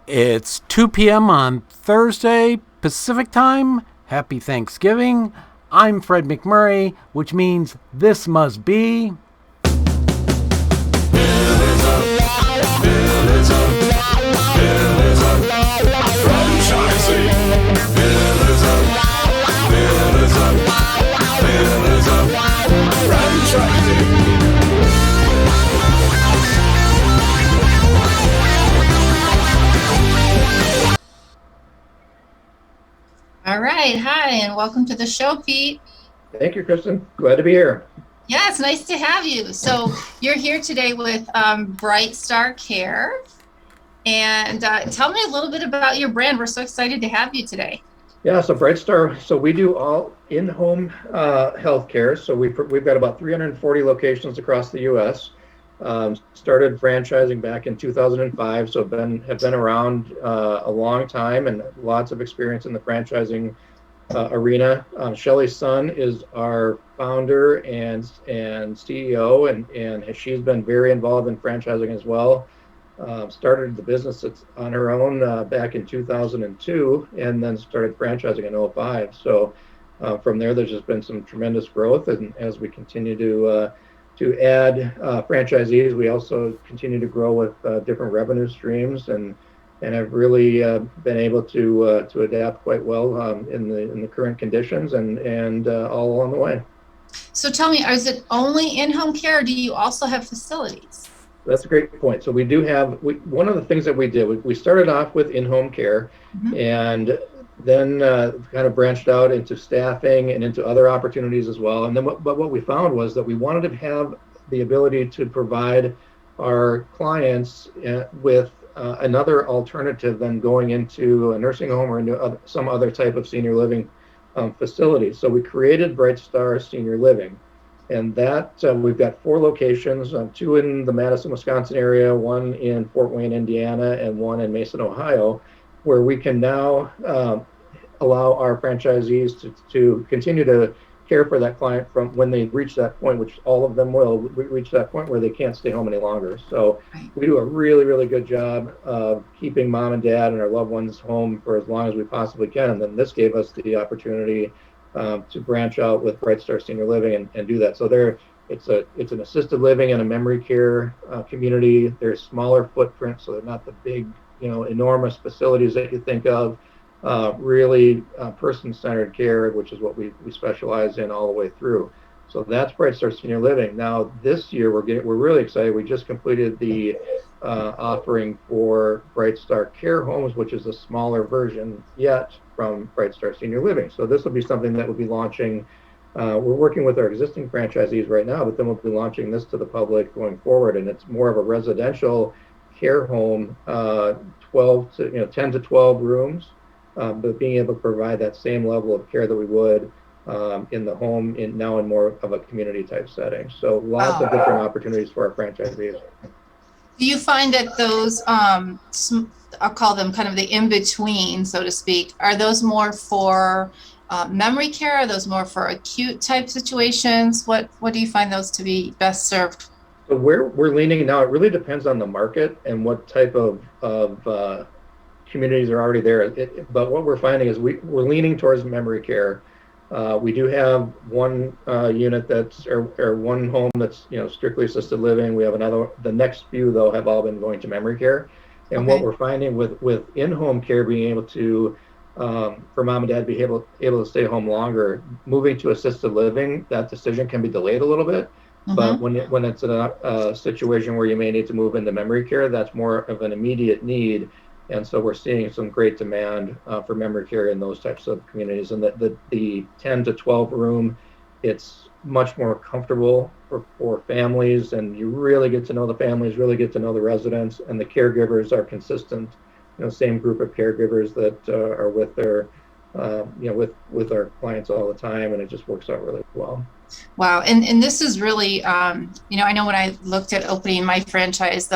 It's 2 p.m. on Thursday, Pacific time. Happy Thanksgiving. I'm Fred McMurray, which means this must be... All right. Hi, and welcome to the show, Pete. Thank you, Kristin. Glad to be here. Yeah, it's nice to have you. So you're here today with BrightStar Care. And tell me a little bit about your brand. We're so excited to have you today. Yeah, so BrightStar, so we do all in-home healthcare. So we've got about 340 locations across the U.S. Started franchising back in 2005, so have been around a long time and lots of experience in the franchising arena. Shelly's son is our founder and CEO, and she's been very involved in franchising as well. Started the business on her own back in 2002, and then started franchising in 2005. So from there, there's just been some tremendous growth, and as we continue to add franchisees, we also continue to grow with different revenue streams, and have really been able to adapt quite well in the current conditions and all along the way. So tell me, is it only in-home care, or do you also have facilities? That's a great point. So we do have, one of the things that we did, we started off with in-home care, and then kind of branched out into staffing and into other opportunities as well. And then what we found was that we wanted to have the ability to provide our clients with another alternative than going into a nursing home or into some other type of senior living facility. So we created BrightStar Senior Living. And that we've got 4 locations, 2 in the Madison, Wisconsin area, 1 in Fort Wayne, Indiana, and 1 in Mason, Ohio, where we can now allow our franchisees to continue to care for that client from when they reach that point, which all of them will reach that point where they can't stay home any longer. So we do a really, really good job of keeping mom and dad and our loved ones home for as long as we possibly can. And then this gave us the opportunity to branch out with BrightStar Senior Living and do that. So it's an assisted living and a memory care community. They're smaller footprint, so they're not the big, enormous facilities that you think of. Really person-centered care, which is what we specialize in all the way through. So that's BrightStar Senior Living. Now this year we're really excited. We just completed the offering for BrightStar Care Homes, which is a smaller version yet from BrightStar Senior Living. So this will be something that will be launching. We're working with our existing franchisees right now, but then we'll be launching this to the public going forward. And it's more of a residential care home, 10 to 12 rooms, but being able to provide that same level of care that we would in the home now in more of a community type setting. So lots of different opportunities for our franchisees. Do you find that those, I'll call them kind of the in-between, so to speak, are those more for memory care? Are those more for acute type situations? What do you find those to be best served? So we're leaning now, it really depends on the market and what type of communities are already there. But what we're finding is we're leaning towards memory care. We do have one unit or one home that's strictly assisted living. We have another. The next few though have all been going to memory care. And what we're finding with in-home care being able to for mom and dad be able to stay home longer, moving to assisted living, that decision can be delayed a little bit. But when it's a situation where you may need to move into memory care, that's more of an immediate need. And so we're seeing some great demand for memory care in those types of communities. And the 10 to 12 room, it's much more comfortable for families, and you really get to know the families, really get to know the residents, and the caregivers are consistent, same group of caregivers that are with their, with our clients all the time, and it just works out really well. Wow. And this is really, I know when I looked at opening my franchise,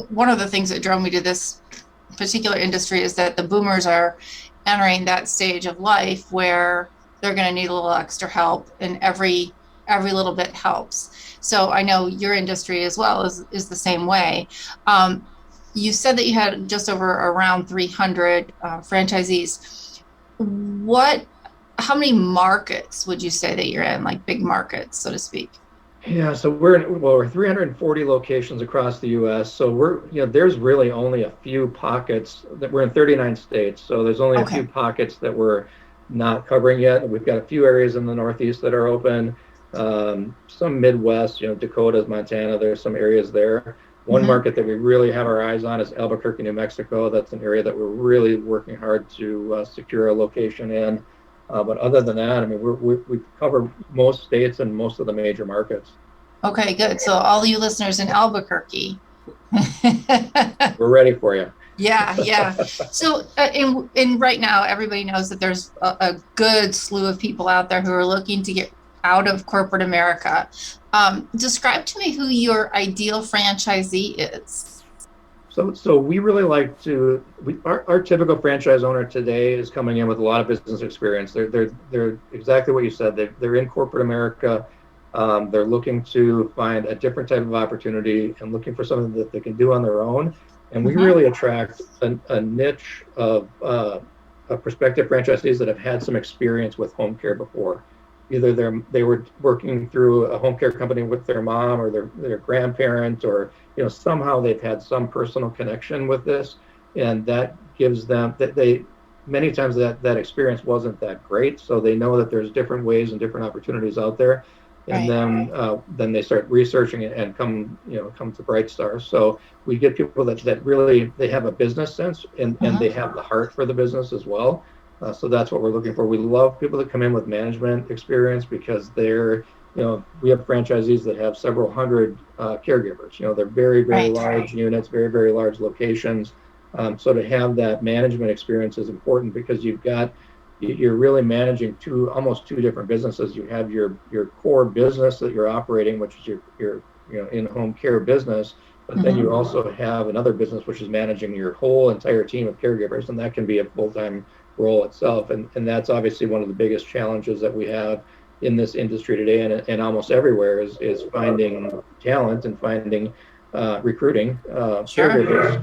one of the things that drove me to this particular industry is that the boomers are entering that stage of life where they're going to need a little extra help, and every little bit helps. So I know your industry as well is the same way. you said that you had just over around 300 franchisees. How many markets would you say that you're in, like big markets, so to speak? Yeah, so we're 340 locations across the U.S. So there's really only a few pockets that we're in 39 states. So there's only a few Okay. pockets that we're not covering yet. We've got a few areas in the Northeast that are open, some Midwest, Dakotas, Montana. There's some areas there. One Hmm. market that we really have our eyes on is Albuquerque, New Mexico. That's an area that we're really working hard to secure a location in. But other than that, I mean, we cover most states and most of the major markets. Okay, good. So all you listeners in Albuquerque. We're ready for you. Yeah, yeah. So, in right now, everybody knows that there's a good slew of people out there who are looking to get out of corporate America. Describe to me who your ideal franchisee is. So we really like our typical franchise owner today is coming in with a lot of business experience. They're exactly what you said. They're in corporate America. They're looking to find a different type of opportunity and looking for something that they can do on their own. And we Hmm. really attract a niche of prospective franchisees that have had some experience with home care before. Either they were working through a home care company with their mom or their grandparent, or somehow they've had some personal connection with this, and that gives them that they many times that experience wasn't that great, so they know that there's different ways and different opportunities out there, and Right. then they start researching it and come to BrightStar. So we get people that really they have a business sense, and they Hmm. have the heart for the business as well. So that's what we're looking for. We love people that come in with management experience because we have franchisees that have several hundred caregivers. They're very, very Right. large units, very, very large locations. So to have that management experience is important because you're really managing almost two different businesses. You have your core business that you're operating, which is your in-home care business, but then you Hmm. also have another business which is managing your whole entire team of caregivers, and that can be a full-time role itself. And that's obviously one of the biggest challenges that we have in this industry today, and almost everywhere, is finding talent and finding recruiting Sure. caregivers.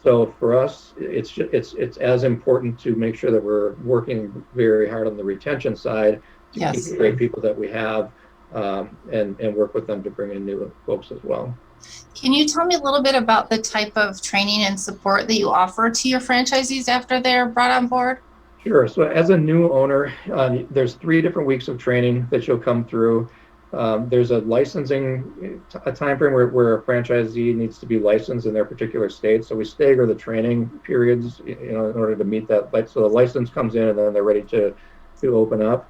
So for us, it's as important to make sure that we're working very hard on the retention side to keep Yes. the great people that we have, and work with them to bring in new folks as well. Can you tell me a little bit about the type of training and support that you offer to your franchisees after they're brought on board? Sure. So as a new owner, there's 3 different weeks of training that you'll come through. There's a licensing a time frame where a franchisee needs to be licensed in their particular state. So we stagger the training periods, in order to meet that. So the license comes in, and then they're ready to open up.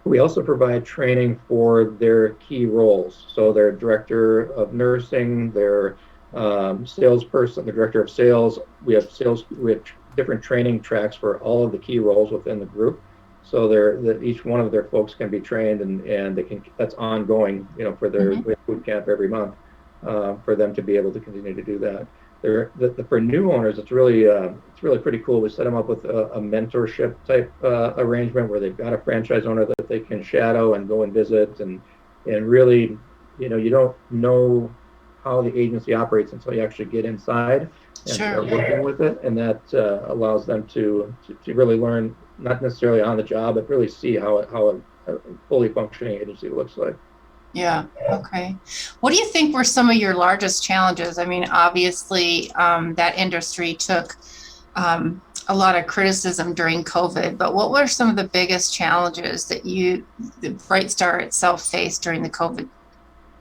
We also provide training for their key roles. So their director of nursing, their salesperson, the director of sales. We have different training tracks for all of the key roles within the group. So that each one of their folks can be trained, and that's ongoing, for their Hmm. we have boot camp every month, for them to be able to continue to do that. For new owners, it's really pretty cool. We set them up with a mentorship type arrangement where they've got a franchise owner that they can shadow and go and visit, and really, you don't know how the agency operates until you actually get inside and Sure. start working with it, and that allows them to really learn, not necessarily on the job, but really see how a fully functioning agency looks like. Yeah. Okay. What do you think were some of your largest challenges? I mean, obviously, that industry took a lot of criticism during COVID, but what were some of the biggest challenges that the BrightStar itself faced during the COVID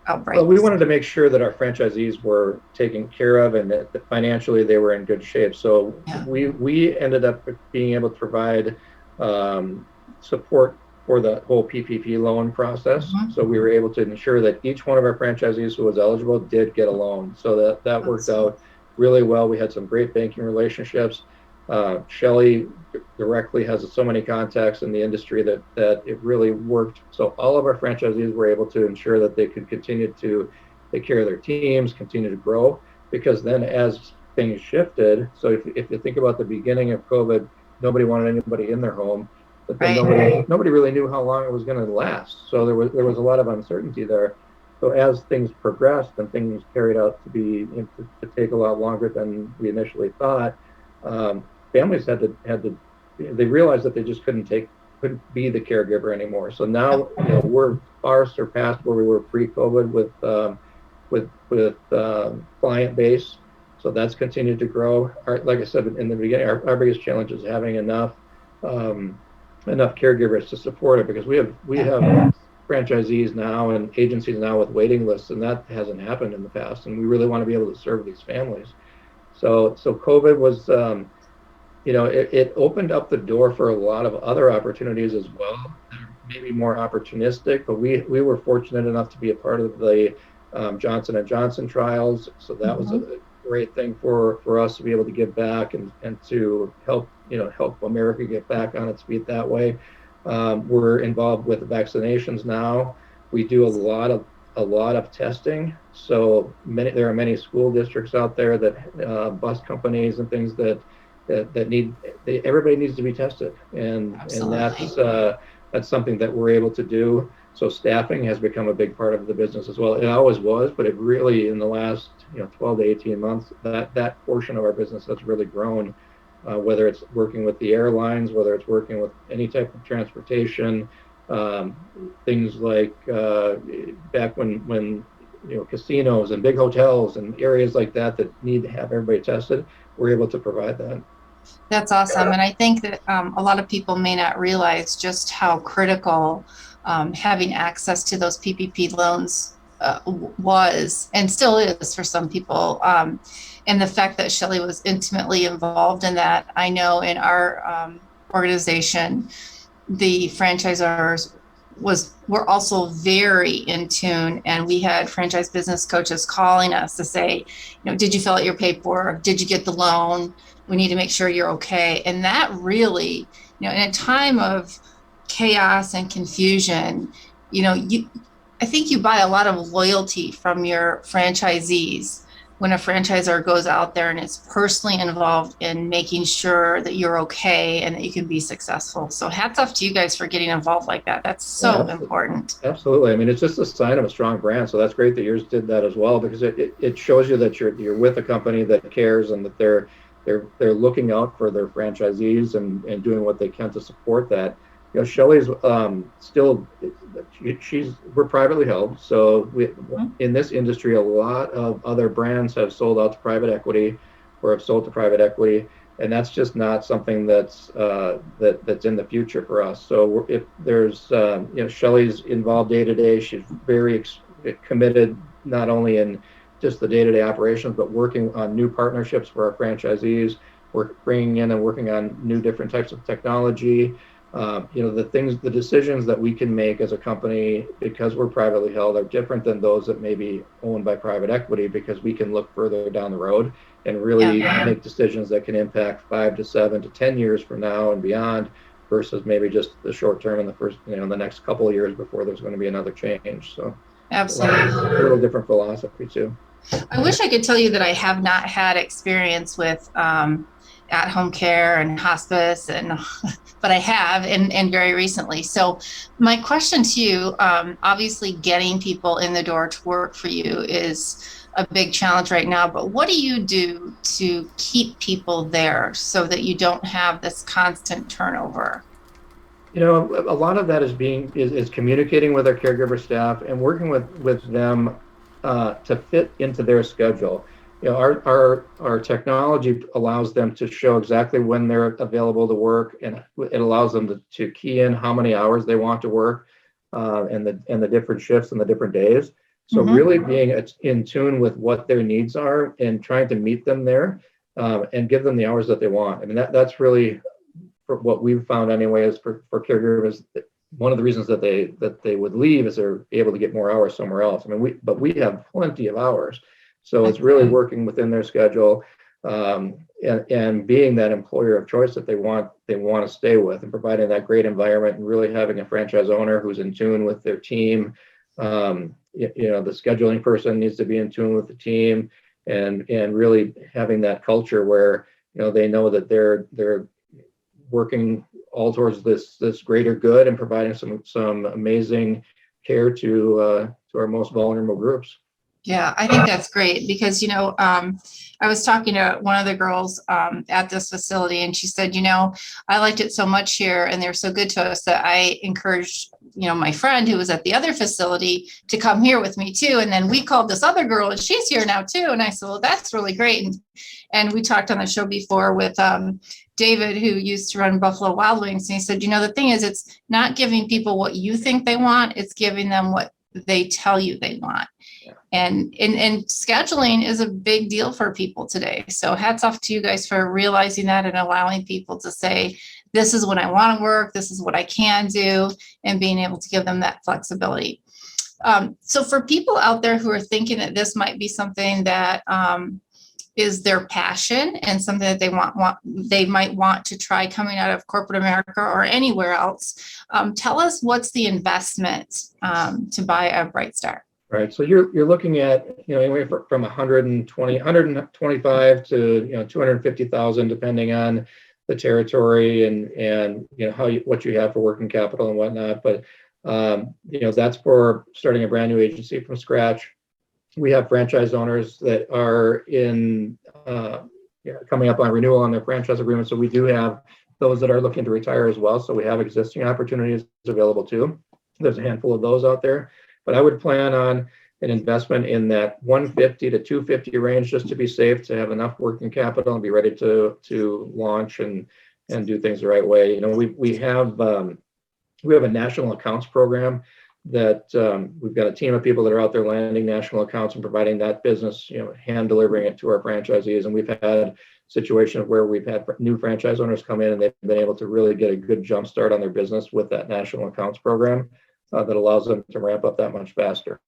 Well, outbreak? we wanted to make sure that our franchisees were taken care of, and that financially they were in good shape. So Yeah. we ended up being able to provide support for the whole PPP loan process. Hmm. So we were able to ensure that each one of our franchisees who was eligible did get a loan. So that worked That's, out really well. We had some great banking relationships. Shelley directly has so many contacts in the industry that it really worked. So all of our franchisees were able to ensure that they could continue to take care of their teams, continue to grow, because then as things shifted, so if you think about the beginning of COVID, nobody wanted anybody in their home, but then right. nobody really knew how long it was going to last. So there was a lot of uncertainty there. So as things progressed and things carried out to be to take a lot longer than we initially thought, families had to they realized that they just couldn't be the caregiver anymore. So now we're far surpassed where we were pre-COVID with client base. So that's continued to grow. Like I said in the beginning, our biggest challenge is having enough caregivers to support it, because we have franchisees now and agencies now with waiting lists, and that hasn't happened in the past. And we really want to be able to serve these families. So COVID was, it opened up the door for a lot of other opportunities as well, that are maybe more opportunistic. But we were fortunate enough to be a part of the Johnson and Johnson trials, so that was a great thing for us to be able to give back and to help America get back on its feet that way. We're involved with vaccinations now. We do a lot of testing. So there are many school districts out there that bus companies and things that everybody needs to be tested, and that's something that we're able to do. So staffing has become a big part of the business as well. It always was, but it really, in the last 12 to 18 months, that portion of our business has really grown. Whether it's working with the airlines, whether it's working with any type of transportation, things like back when casinos and big hotels and areas like that need to have everybody tested, we're able to provide that. That's awesome. And I think that a lot of people may not realize just how critical having access to those PPP loans was and still is for some people. And the fact that Shelley was intimately involved in that. I know in our organization, the franchisors were also very in tune, and we had franchise business coaches calling us to say, did you fill out your paperwork? Did you get the loan? We need to make sure you're okay. And that really, in a time of chaos and confusion, I think you buy a lot of loyalty from your franchisees when a franchisor goes out there and is personally involved in making sure that you're okay and that you can be successful. So hats off to you guys for getting involved like that. That's so important. Absolutely. I mean, it's just a sign of a strong brand. So that's great that yours did that as well, because it shows you that you're with a company that cares, and that they're looking out for their franchisees and doing what they can to support that. Shelley's still, we're privately held. So in this industry, a lot of other brands have sold out to private equity or have sold to private equity. And that's just not something that's in the future for us. So if there's, Shelley's involved day to day. She's very committed, not only in just the day-to-day operations, but working on new partnerships for our franchisees. We're bringing in and working on new different types of technology. The decisions that we can make as a company, because we're privately held, are different than those that may be owned by private equity, because we can look further down the road and really make decisions that can impact 5 to 7 to 10 years from now and beyond, versus maybe just the short term in the first, the next couple of years before there's going to be another change. So absolutely, a little different philosophy too. I wish I could tell you that I have not had experience with at-home care and hospice, but I have, and very recently. So my question to you, obviously getting people in the door to work for you is a big challenge right now, but what do you do to keep people there so that you don't have this constant turnover? A lot of that is communicating with our caregiver staff and working with them to fit into their schedule. Our technology allows them to show exactly when they're available to work, and it allows them to key in how many hours they want to work, and the different shifts and the different days. So really being in tune with what their needs are and trying to meet them there, and give them the hours that they want. I mean, that's really, for what we've found anyway, is for caregivers, one of the reasons that they would leave is they're able to get more hours somewhere else. I mean, we have plenty of hours. So it's really working within their schedule, and being that employer of choice that they want to stay with, and providing that great environment, and really having a franchise owner who's in tune with their team. The scheduling person needs to be in tune with the team, and really having that culture where they know that they're working all towards this greater good, and providing some amazing care to our most vulnerable groups. Yeah, I think that's great because, I was talking to one of the girls at this facility, and she said, I liked it so much here and they're so good to us that I encouraged, my friend who was at the other facility to come here with me too. And then we called this other girl and she's here now too. And I said, well, that's really great. And we talked on the show before with David, who used to run Buffalo Wild Wings. And he said, the thing is, it's not giving people what you think they want. It's giving them what they tell you they want. And scheduling is a big deal for people today. So hats off to you guys for realizing that and allowing people to say, this is when I want to work, this is what I can do, and being able to give them that flexibility. So for people out there who are thinking that this might be something that is their passion and something that they might want to try coming out of corporate America or anywhere else, tell us what's the investment to buy a BrightStar. Right. So you're looking at, anywhere from 125 to 250,000, depending on the territory and what you have for working capital and whatnot. But that's for starting a brand new agency from scratch. We have franchise owners that are coming up on renewal on their franchise agreement. So we do have those that are looking to retire as well. So we have existing opportunities available too. There's a handful of those out there. But I would plan on an investment in that 150 to 250 range, just to be safe, to have enough working capital and be ready to launch and do things the right way. We have a national accounts program that we've got a team of people that are out there landing national accounts and providing that business, hand delivering it to our franchisees. And we've had situations where we've had new franchise owners come in and they've been able to really get a good jump start on their business with that national accounts program. That allows them to ramp up that much faster.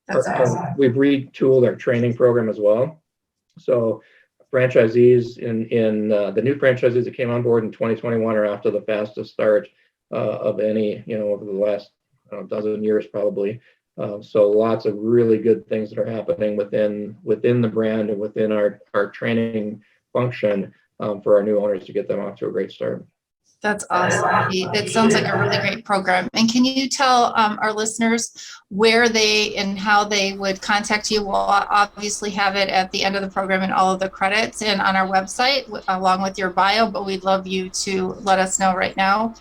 That's awesome. We've retooled our training program as well. So franchisees in the new franchisees that came on board in 2021 are off to the fastest start of any, over the last dozen years probably. So lots of really good things that are happening within the brand and within our training function for our new owners to get them off to a great start. That's awesome. It sounds like a really great program. And can you tell our listeners where they and how they would contact you? We'll obviously have it at the end of the program and all of the credits and on our website along with your bio, but we'd love you to let us know right now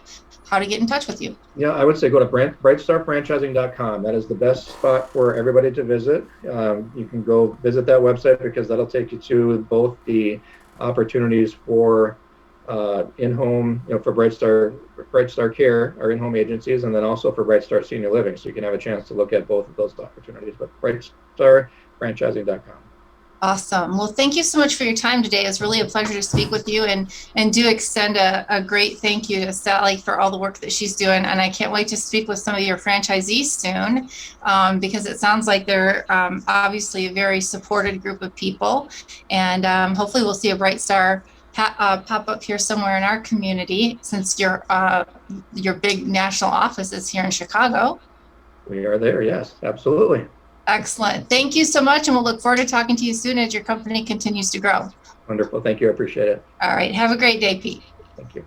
how to get in touch with you. Yeah, I would say go to brightstarfranchising.com. That is the best spot for everybody to visit. You can go visit that website because that'll take you to both the opportunities for in-home, for BrightStar Care, our in-home agencies, and then also for BrightStar Senior Living. So you can have a chance to look at both of those opportunities, but brightstarfranchising.com. Awesome. Well, thank you so much for your time today. It's really a pleasure to speak with you, and do extend a great thank you to Sally for all the work that she's doing. And I can't wait to speak with some of your franchisees soon because it sounds like they're obviously a very supported group of people. And hopefully we'll see a BrightStar pop up here somewhere in our community, since your big national office is here in Chicago. We are there. Yes, absolutely. Excellent. Thank you so much. And we'll look forward to talking to you soon as your company continues to grow. Wonderful. Thank you. I appreciate it. All right. Have a great day, Pete. Thank you.